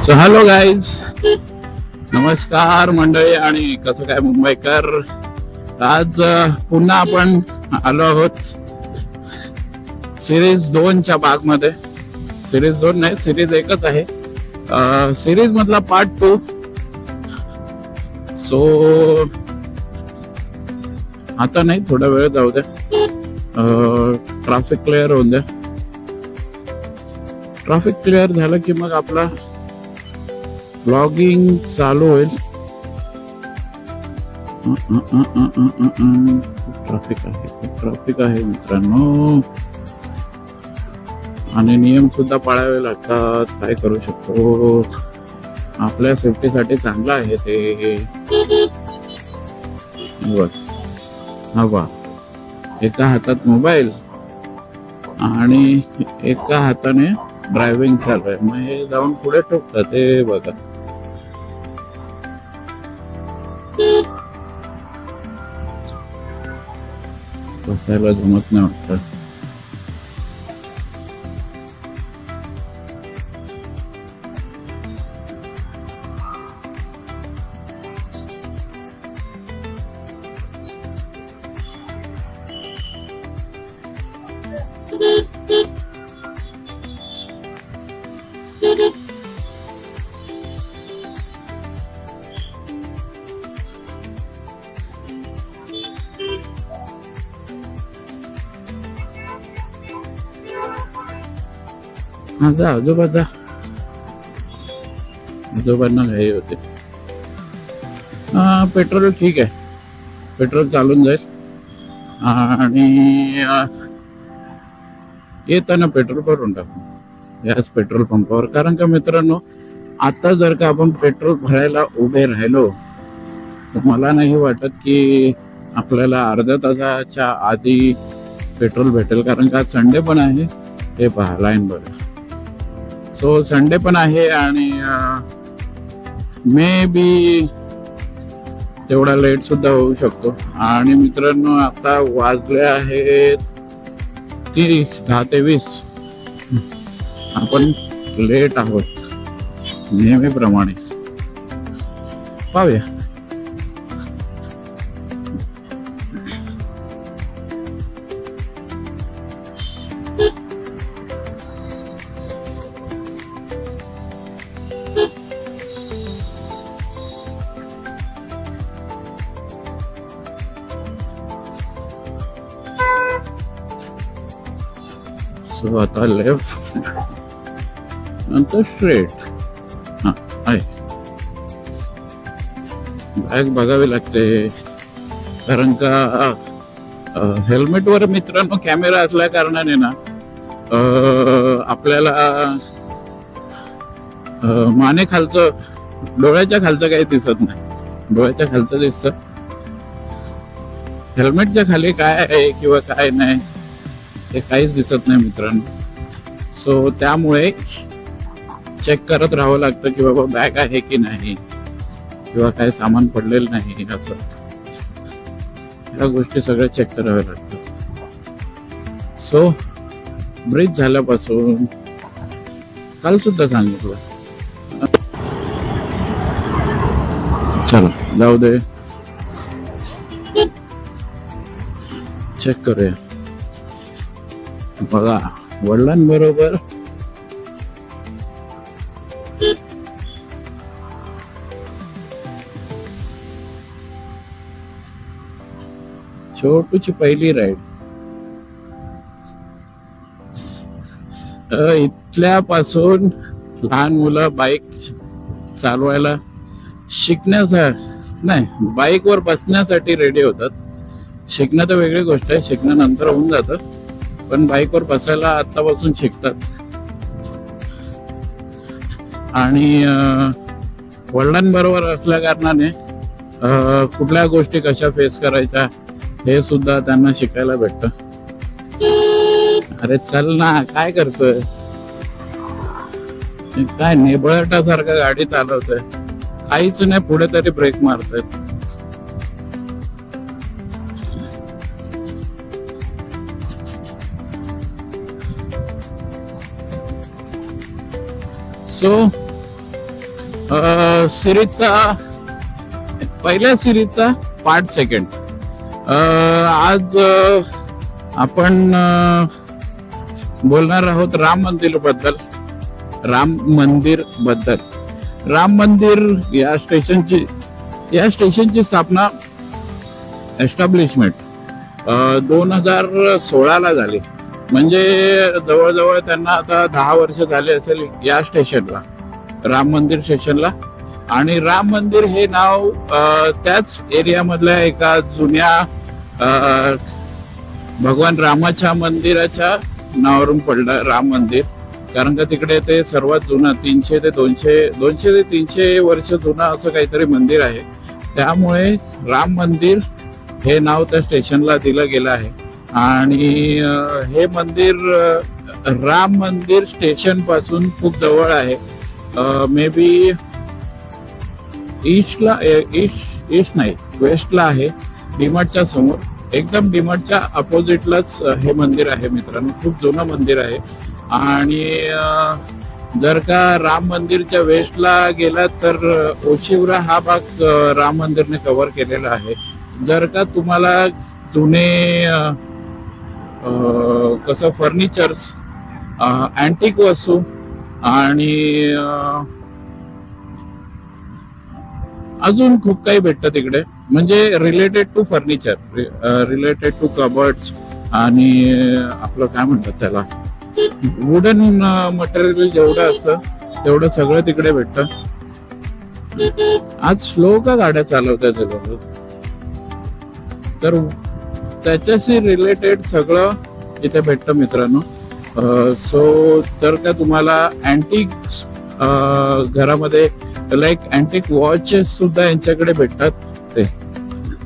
So hello guys, नमस्कार मंडळी आणि कसं काय मुंबईकर. आज पुन्हा आपण आलो आहोत सिरीज 2च्या भागमध्ये. सिरीज 2 नाही, सिरीज एकच आहे. सिरीज मधला पार्ट 2. सो आता नाही, थोडा वेळ जाऊ द्या, ट्रॅफिक क्लिअर होऊन द्या. ट्रॅफिक क्लिअर झालं की मग आपला ब्लॉगिंग चालू होईल. खूप ट्रॅफिक आहे मित्रांनो, आणि नियम सुद्धा पाळावे लागतात. काय करू शकतो, आपल्या सेफ्टीसाठी चांगलं आहे ते. हवा एका हातात मोबाईल आणि एका हाताने ड्रायव्हिंग चालू आहे. मग हे जाऊन पुढे ठोकतात ते बघा. बसायला जमत नाही वाटत. माझा आजोबांना घाई होते. पेट्रोल ठीक आहे, पेट्रोल चालून जाईल. आणि येताना पेट्रोल भरून टाकू याच पेट्रोल पंपावर. कारण का मित्रांनो, आता जर का आपण पेट्रोल भरायला उभे राहिलो तर मला नाही वाटत की आपल्याला अर्ध्या तासाच्या आधी पेट्रोल भेटेल. कारण का संडे पण आहे, हे पहा लाईन बघा. सो संडे पण आहे आणि मे बी तेवढा लेट सुद्धा होऊ शकतो. आणि मित्रांनो, आता वाजले आहेत 10:20. आपण लेट आहोत नेहमीप्रमाणे. पाहूया. सो आता लेफ्ट नंतर स्ट्रेट. आहे बॅग बघावी लागते, कारण का हेल्मेटवर मित्रांनो कॅमेरा असल्या कारणाने ना आपल्याला माने खालचं, डोळ्याच्या खालचं काही दिसत नाही. डोळ्याच्या खालचं दिसत, हेल्मेटच्या खाली काय आहे किंवा काय नाही ते काहीच दिसत नाही मित्रांनो. सो त्यामुळे चेक करत राहावं लागतं की बाबा बॅग आहे की नाही किंवा काय सामान पडलेलं नाही. असं या गोष्टी सगळ्या चेक कराव्या लागतात. सो ब्रिज झाल्यापासून काल सुद्धा सांगितलं, चला जाऊ दे, चेक करूया. बघा वडिलांबरोबर छोटूची पहिली राईड. इथल्यापासून लहान मुलं बाईक चालवायला शिकण्याचा नाही, बाईकवर बसण्यासाठी रेडी होतात. शिकणं तर वेगळी गोष्ट आहे, शिकणं नंतर होऊन जातं, पण बाईकवर बसायला आतापासून शिकतात. आणि वडिलांबरोबर असल्या कारणाने कुठल्या गोष्टी कशा फेस करायच्या हे सुद्धा त्यांना शिकायला भेटतं. अरे चल ना, काय करतोय, काय नेबळटासारखं गाडी चालवतोय, काहीच नाही, पुढे तरी ब्रेक मारतोय. सो सिरीजचा पहिल्या सिरीजचा पार्ट सेकंड. आज आपण बोलणार आहोत राम मंदिर बद्दल. राम मंदिर या स्टेशनची स्थापना एस्टॅब्लिशमेंट 2016 ला झाली. म्हणजे जवळजवळ त्यांना आता 10 वर्ष झाले असेल या स्टेशनला, राम मंदिर स्टेशनला. आणि राम मंदिर हे नाव त्याच एरियामधल्या एका जुन्या भगवान रामाच्या मंदिराच्या नावावरून पडलं राम मंदिर. कारण का तिकडे ते सर्वात जुनं 200 ते 300 वर्ष जुनं असं काहीतरी मंदिर आहे. त्यामुळे राम मंदिर हे नाव त्या स्टेशनला दिलं गेलं आहे. आणि हे मंदिर राम मंदिर स्टेशन पासून खूप जवळ आहे. मे बी वेस्टला आहे, डीमार्टच्या समोर. एकदम डीमार्टच्या अपोजिटलाच हे मंदिर आहे मित्रांनो. खूप जुनं मंदिर आहे. आणि जर का राम मंदिरच्या वेस्टला गेलात तर ओशिवरा हा भाग राम मंदिरने कव्हर केलेला आहे. जर का तुम्हाला जुने कसं फर्निचर्स, अँटिक वस्तू आणि अजून खूप काही भेटतं तिकडे. म्हणजे related to furniture, related to cupboards आणि आपलं काय म्हणतात त्याला, वुडन मटेरियल जेवढं असतं तेवढं सगळं तिकडे भेटतं. आज स्लो का गाड्या चालवतात लोक, तर त्याच्याशी रिलेटेड सगळं इथे भेटतं मित्रांनो. सो जर का तुम्हाला अँटिक घरामध्ये लाईक अँटिक वॉचेस सुद्धा यांच्याकडे भेटतात.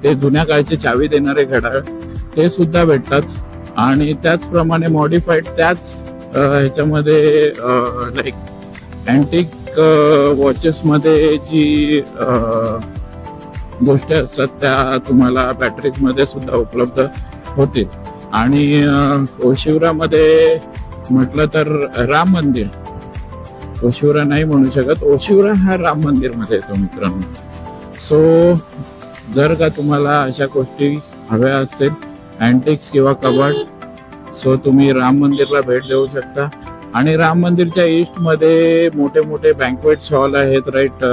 ते जुन्या काळची चावी देणारे घड्याळ ते सुद्धा भेटतात. आणि त्याचप्रमाणे मॉडिफाईड त्याच ह्याच्यामध्ये लाईक अँटिक वॉचेस मध्ये जी गोष्टी असतात त्या तुम्हाला बॅटरीज मध्ये सुद्धा उपलब्ध होतील. आणि ओशिवरामध्ये म्हटलं तर राम मंदिर, ओशिवरा नाही म्हणू शकत, ओशिवरा हा राम मंदिर मध्ये येतो मित्रांनो. सो जर का तुम्हाला अशा गोष्टी हव्या असतील, अँटिक्स किंवा कबर्ड, सो तुम्ही राम मंदिरला भेट देऊ शकता. आणि राम मंदिरच्या ईस्ट मध्ये मोठे मोठे बँक्वेट हॉल आहेत, राईट.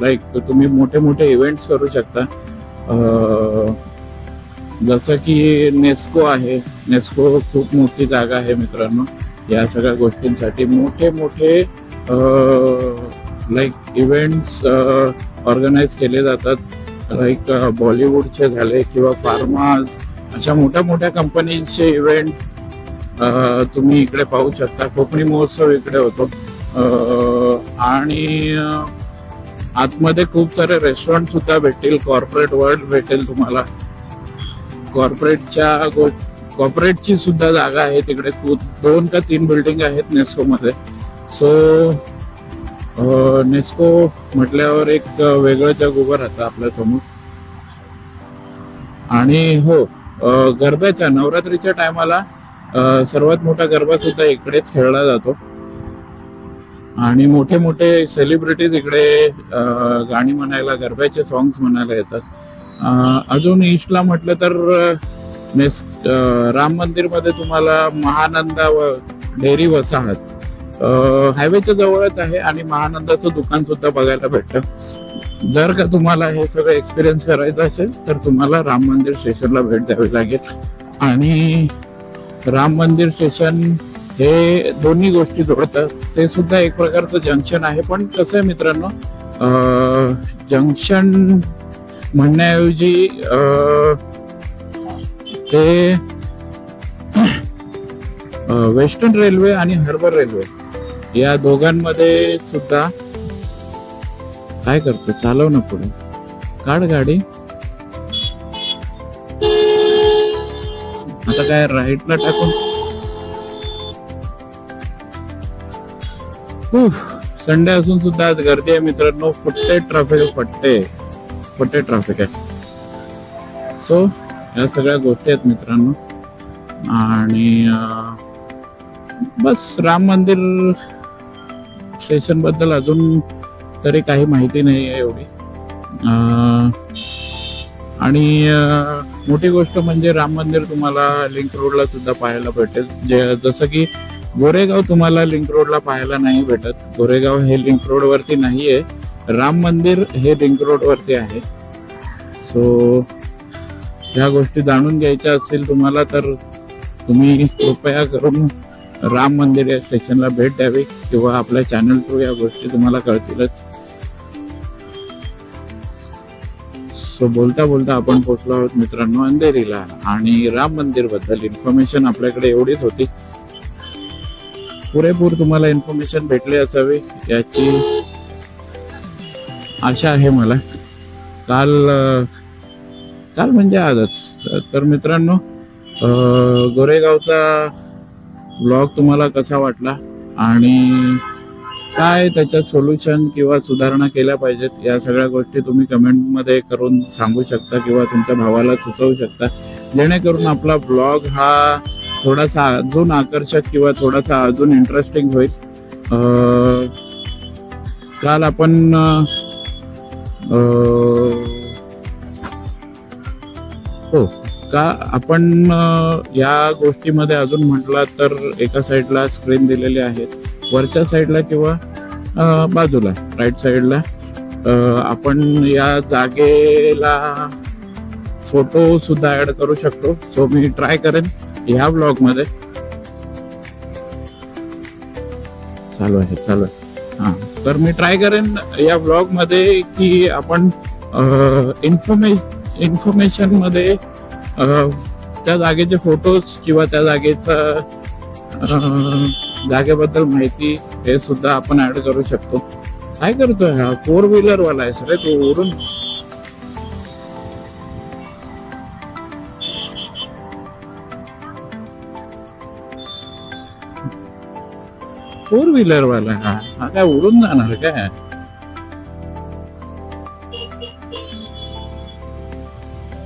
लाईक तुम्ही मोठे मोठे इव्हेंट्स करू शकता. जसं की नेस्को आहे. नेस्को खूप मोठी जागा आहे मित्रांनो या सगळ्या गोष्टींसाठी. मोठे मोठे लाईक इव्हेंट्स ऑर्गनाईज केले जातात. लाईक बॉलिवूडचे झाले किंवा फार्मास, अशा मोठ्या मोठ्या कंपनीचे इव्हेंट तुम्ही इकडे पाहू शकता. कोकणी महोत्सव इकडे होतो. आणि आतमध्ये खूप सारे रेस्टॉरंट सुद्धा भेटतील. कॉर्पोरेट वर्ल्ड भेटेल तुम्हाला. कॉर्पोरेटची सुद्धा जागा आहे तिकडे. 2 का 3 बिल्डिंग आहेत नेस्को मध्ये. सो नेस्को म्हटल्यावर एक वेगळं जग उभं राहतं आपल्या समोर. आणि हो, गरब्याच्या नवरात्रीच्या टायमाला सर्वात मोठा गरबा सुद्धा इकडेच खेळला जातो. आणि मोठे मोठे सेलिब्रिटीज इकडे गाणी म्हणायला, गरब्याचे सॉंग्स म्हणायला येतात. अजून ईस्टला म्हटलं तर राम मंदिर मध्ये तुम्हाला महानंदा व डेअरी वसाहत हायवेच्या जवळच आहे. आणि महानंदाचं दुकान सुद्धा बघायला भेटतं. जर का तुम्हाला हे सगळं एक्सपिरियन्स करायचं असेल तर तुम्हाला राम मंदिर स्टेशनला भेट द्यावी लागेल. आणि राम मंदिर स्टेशन हे दोन्ही गोष्टी जोडतात. ते सुद्धा एक प्रकारचं जंक्शन आहे. पण कसं आहे मित्रांनो, जंक्शन म्हणण्याऐवजी ते वेस्टर्न रेल्वे आणि हार्बर रेल्वे या दोघांमध्ये सुद्धा. काय करतो, चालव ना पुढे, काढ गाडी. आता काय राईटला टाकून. संडे असून सुद्धा आज गर्दी आहे मित्रांनो. फुट्टे ट्रॅफिक आहे. सो या सगळ्या गोष्टी आहेत मित्रांनो. आणि बस राम मंदिर स्टेशन बद्दल अजून तरी काही माहिती नाही आहे एवढी. आणि मोठी गोष्ट म्हणजे राम मंदिर तुम्हाला लिंक रोडला सुद्धा पाहायला भेटेल. जसं की गोरेगाव तुम्हाला लिंक रोडला पाहायला नाही भेटत. गोरेगाव हे लिंक रोड वरती नाहीये, राम मंदिर हे लिंक रोड वरती आहे. सो ह्या गोष्टी जाणून घ्यायच्या असतील तुम्हाला तर तुम्ही कृपया करून राम मंदिर या स्टेशनला भेट द्यावी किंवा आपल्या चॅनल थ्रू या गोष्टी तुम्हाला कळतीलच. सो बोलता बोलता आपण पोहोचलो आहोत मित्रांनो अंधेरीला. आणि राम मंदिर बद्दल इन्फॉर्मेशन आपल्याकडे एवढीच होती. पुरेपूर तुम्हाला इन्फॉर्मेशन भेटली असावी याची आशा आहे मला. काल काल म्हणजे आजच. तर मित्रांनो गोरेगावचा ब्लॉग तुम्हाला कसा वाटला आणि काय त्याच्यात सोल्युशन किंवा सुधारणा केल्या पाहिजेत या सगळ्या गोष्टी तुम्ही कमेंट मध्ये करून सांगू शकता किंवा तुमच्या भावाला सुचवू शकता, जेणेकरून आपला ब्लॉग हा थोडासा अजून आकर्षक किंवा थोडासा अजून इंटरेस्टिंग होईल. काल आपण हो का आपण या गोष्टीमध्ये अजून म्हटलं तर एका साईडला स्क्रीन दिलेली आहे, वरच्या साईडला किंवा बाजूला राईट साईडला आपण या जागेला फोटो सुद्धा ऍड करू शकतो. सो मी ट्राय करेन ह्या ब्लॉग मध्ये. चालू आहे हा. तर मी ट्राय करेन या ब्लॉग मध्ये की आपण इन्फॉर्मेशन मध्ये त्या जागेचे फोटोज किंवा त्या जागेबद्दल माहिती हे सुद्धा आपण ऍड करू शकतो. काय करतोय हा 4 व्हीलर वाला आहे रे तो उडून. फोर व्हीलर वाला हा काय उडून जाणार काय?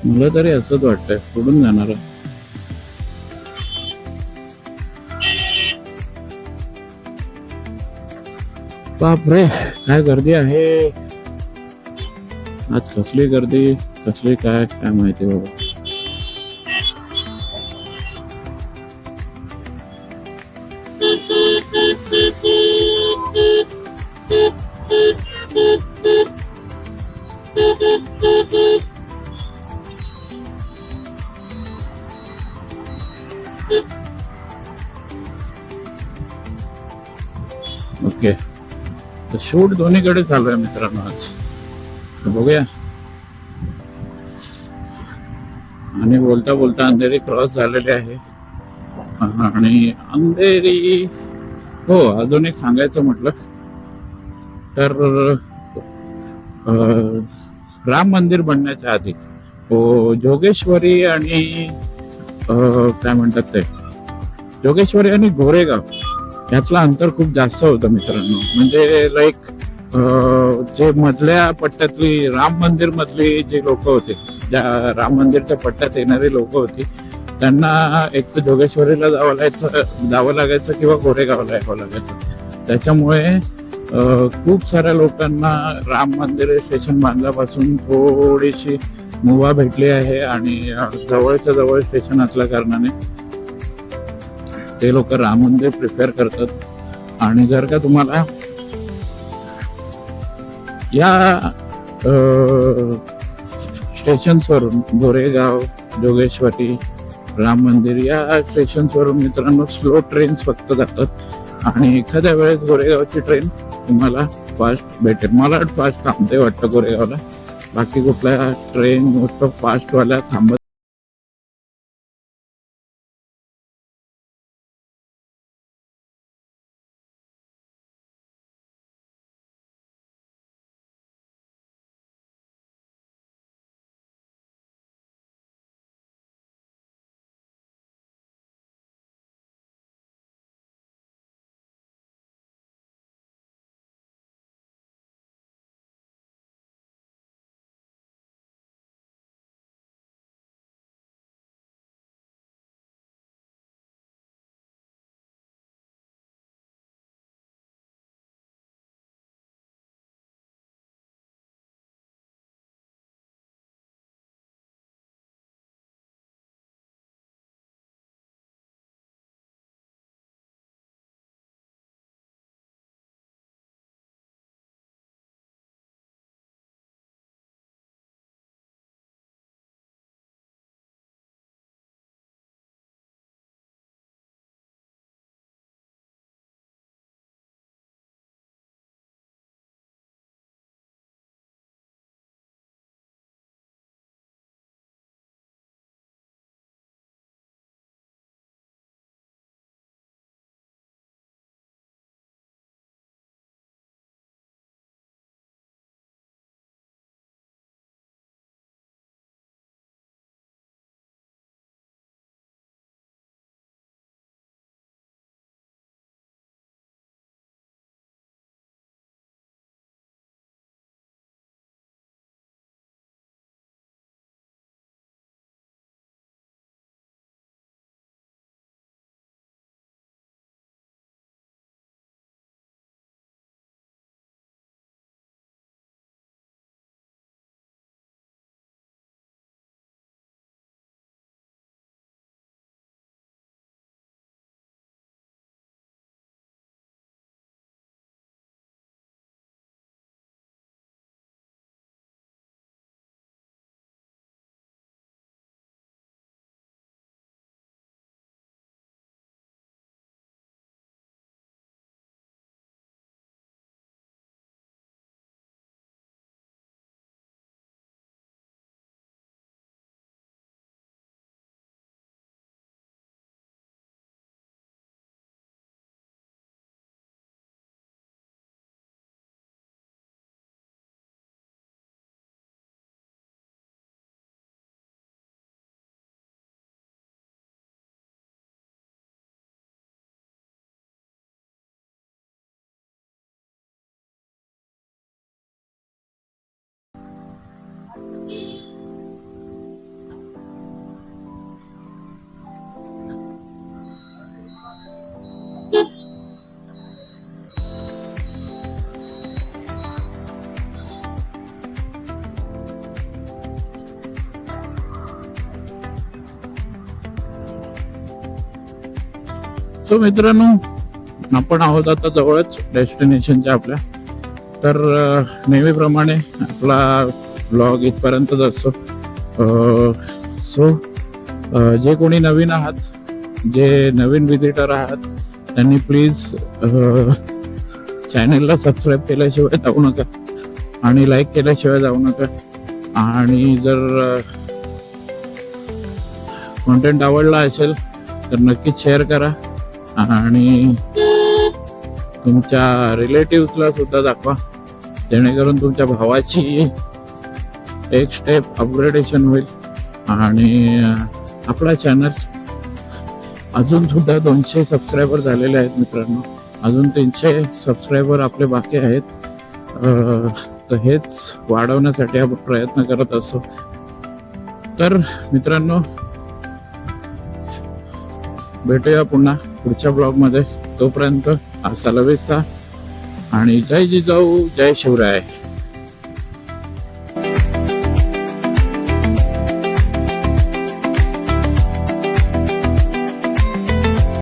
मला तरी असंच वाटतंय उडून जाणार. बापरे काय गर्दी आहे आज. कसली गर्दी कसली काय काय माहिती बाबा. ओके तर शूट दोन्हीकडे चालू आहे मित्रांनो आज. बघूया. आणि बोलता बोलता अंधेरी क्रॉस झालेली आहे. आणि अंधेरी हो अजून एक सांगायचं म्हटलं तर राम मंदिर बनण्याच्या आधी जोगेश्वरी आणि काय म्हणतात ते जोगेश्वरी आणि गोरेगाव यातलं अंतर खूप जास्त होतं मित्रांनो. म्हणजे लाईक जे मधल्या पट्ट्यातली राम मंदिर मधली जी लोक होते, ज्या राम मंदिरच्या पट्ट्यात येणारी लोक होती, त्यांना एक तर जोगेश्वरीला जावं लागायचं किंवा गोरेगावला यावं लागायचं. त्याच्यामुळे खूप साऱ्या लोकांना राम मंदिर स्टेशन बांधल्यापासून थोडीशी मुभा भेटली आहे. आणि जवळच्या जवळ स्टेशन असल्या कारणाने ते लोक राम मंदिर प्रिफेअर करतात. आणि जर का तुम्हाला या स्टेशन्सवरून गोरेगाव, जोगेश्वरी, राम मंदिर या स्टेशन्सवरून मित्रांनो स्लो ट्रेन्स फक्त जातात. आणि एखाद्या वेळेस गोरेगावची ट्रेन तुम्हाला फास्ट भेटेल. मला फास्ट थांबते वाटतं गोरेगावला. बाकी कुठल्या ट्रेन मोस्ट ऑफ फास्टवाल्या थांबत सो मित्रांनो, आपण आहोत आता जवळच डेस्टिनेशनच्या आपल्या. तर नेहमीप्रमाणे आपला ब्लॉग इथपर्यंतच असतो. सो जे कोणी नवीन आहात, जे नवीन विजिटर आहात, त्यांनी प्लीज चॅनलला सबस्क्राईब केल्याशिवाय जाऊ नका आणि लाईक केल्याशिवाय जाऊ नका. आणि जर कॉन्टेंट आवडला असेल तर नक्कीच शेअर करा आणि तुमच्या रिलेटिव्हला सुद्धा दाखवा, जेणेकरून तुमच्या भावाची एक स्टेप अपग्रेडेशन होईल. आणि आपला चॅनल अजून सुद्धा 200 सबस्क्रायबर झालेले आहेत मित्रांनो. अजून 300 सबस्क्रायबर आपले बाकी आहेत. तर हेच वाढवण्यासाठी आपण प्रयत्न करत असतो. तर मित्रांनो, भेटूया पुन्हा पुढच्या ब्लॉग मध्ये. तोपर्यंत हasta la vista आणि जय जिजाऊ, जय शिवराय.